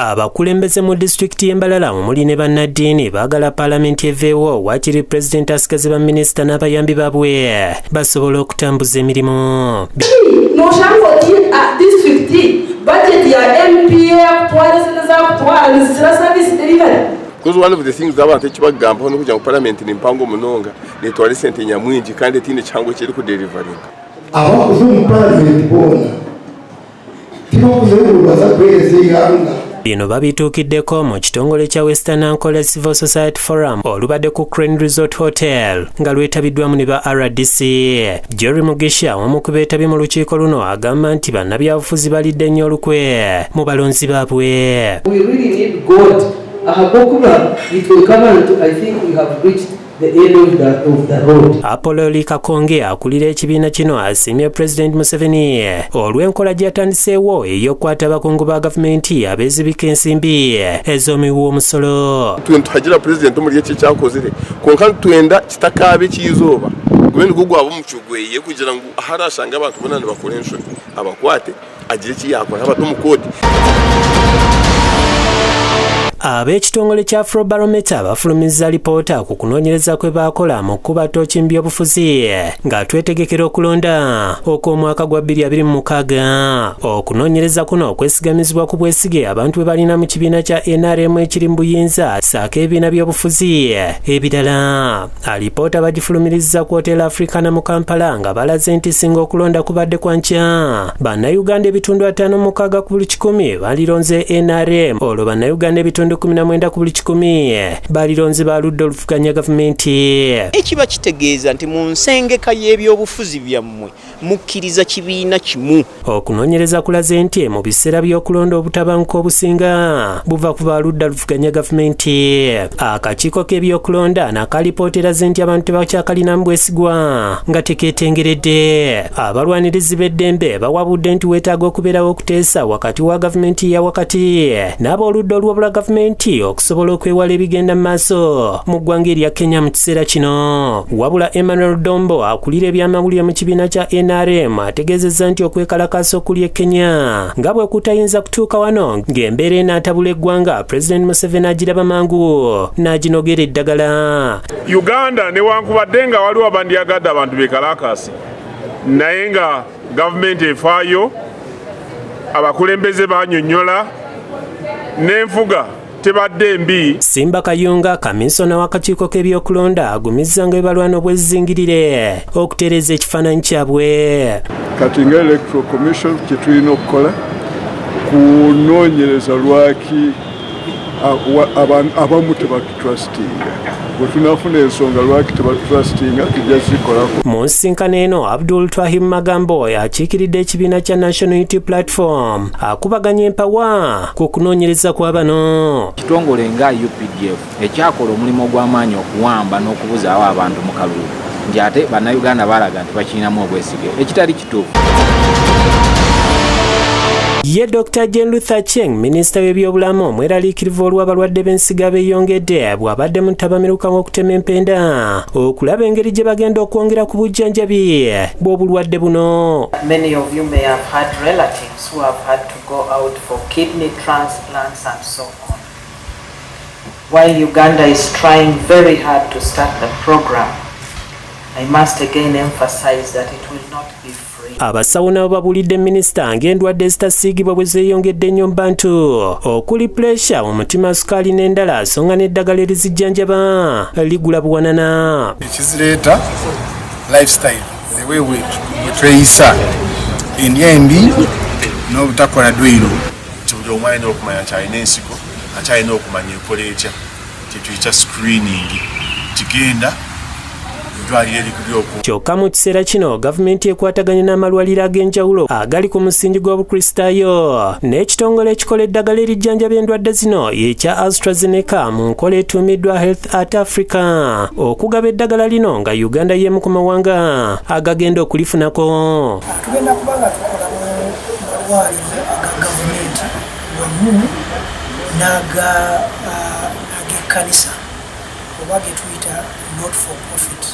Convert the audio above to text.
Abakulembeze mu disitulikiti y'Embalala omuli ne bannaddiini baagala paalamenti eveewo waakiri pulezidenti asigaze baminisita n'abayambi baabwe basobola okutambuza emirimu. Because one of the things abantu ekibagamba n'okujja mu paalamenti ni mpango munonga netwale ssente nyamwingi kandi etiine kyangu ekiri ku delivering. Abakuze mu paalamenti boona tibakuzeebuubaza kweza eggwanga. Bino babituukiddeko mu kitongole kya Western Ankole Civil Society Forum olubadde ku Crane Resort Hotel nga lwetabiddwamu ne ba RDC. Jerry Mugisha omu ku beetabye mu lukiiko luno agamba nti bannabyabufuzi balidde nnyo olukwe mu balonzi baabwe. We really need God. Ahagokuba it will come and I think we have reached the end of the road. Apollo Likakonge akulira ekibiina kino asiimye President Museveni olw'enkola gy'atandiseewo ey'okukwata abakungu ba gavumenti abeezibika ensimbi ez'omiwu omusolo. Tuhagira President omuli ekyo kyakozere konka twenda kitakaabe kiyizooba gwendi gugwabo mu kigweye kugira ngu ahari asanga abantu bonna ne bakola ensoni abakwate agire kiyakola abato mu koodi. Ab'ekitongole kya Afrobarometer bafulumizza lipoota ku kunoonyereza kwe baakola mu kuba ttooki mu byobufuzi nga twetegekera okulonda okw'omwaka gwa 2026. Okunoonyereza kuno okwesigamizibwa ku bwesige abantu bwe balina mu kibiina kya NRM ekiri mu buyinza saako ebibiina by'obufuzi ebirala. Alipoota bagifulumirizza ku Hotel Africana mu Kampala nga balaze nti singa okulonda kubadde kwa nkya bannayuganda ebitundu 56 ku buli 100 balironze NRM olwo bannayuganda ebitundu 19 ku buli 100 balironze baludde oluvuganya gavumenti. Ekiba kitegeeza nti mu nsengeka y'ebyobufuzi byammwe mukkiriza kibiina kimu. Okunoonyereza kulaze nti mu biseera by'okulonda obutabanguko obusinga buva ku baludde oluvuganya gavumenti. Akakiiko k'ebyokulonda nakalipooteraze nti abantu tebakyakalinamu bwesigwa nga tekeetengeredde. Abalwanirizi b'eddembe bawabudde nti weetaaga okubeerawo okuteesa wakati wa gavumenti ya wakati n'ab'oludda olw'obula gavumenti okusobola okwewala ebigenda mu maaso mu ggwanga erya Kenya mu kiseera kino. Wabula Emmanuel Dombo akulira ebyamawulire mu kibiina kya NRM ategeezezza nti okwekalakaasa okuli e Kenya nga bwe kutayinza kutuuka wano ng'embeera enaatabula eggwanga President Museveni agiraba mangu n'aginogera eddagala. Uganda newankubadde nga waliwo abandyagadde abantu bekalakaasi naye nga gavumenti efaayo abakulembeze banyonnyola n'enfuga tebadde mbi. Simba Kayunga kaminsona w'akakiiko k'ebyokulonda agumizza nga bebalwana bwezingirire okutereeza ekifaananyi kyabwe. Kati nga Electoral Commission kye tulina okukola kunoonyereza lwaki abamu tebatutrustinga. Bwe tunafuna ensonga lwaki tebatutrustinga tujja zikolako. Mu nsisinkano eno Abdul Twahim Magambo akiikiridde ekibiina kya National Unity Platform akubaganya empawa ku kunoonyereza kwa bano. Kitongole nga UPDF ekyakola omulimu ogw'amaanyi okuwamba n'okubuzaawo abantu mu kalulu nti ate bannayuganda balaga nti bakirinamu obwesige ekitali kituufu. Ye Dr. Jane Luther Acheng, minisita w'ebyobulamu omweraliikirivu olw'abalwadde b'ensiga beeyongedde bw'abadde mu ntabamiruka w'okutema empenda okulaba engeri gye bagenda okwongera ku bujjanjabi bw'obulwadde buno. Many of you may have had relatives who have had to go out for kidney transplants and so on. While Uganda is trying very hard to start the program, I must again emphasize that it will not be free. Abasawo nabo babulidde minisita ng'endwadde ezitasiigibwa bwe zeeyongedde ennyo mu bantu okuli pressure, omutima, sukaali n'endala songa n'eddagala erizijjanjaba ligula buwanana. Ekizireeta lifestyle, the way we tweyisa, endya embi n'obutakola ddwiro. Buli omu alina okumanya nti alina ensigo ate alina okumanya ekola etya kyetuyita screening kigenda. Kyokka mu kiseera kino gavumenti ekwataganye n'amalwaliro ag'enjawulo agali ku musingi gw'obukristaayo n'ekitongole ekikola eddagala erijjanjaba endwadde zino ekya AstraZeneca mu nkola etuumiddwa Health at Africa okugaba eddagala lino nga Uganda y'emu ku mawanga agagenda okulifunako. Tugenda kuba nga tukola mu malwaliro aga gavumenti wamu n'ag'ekkanisa oba ge tuyita not for profit.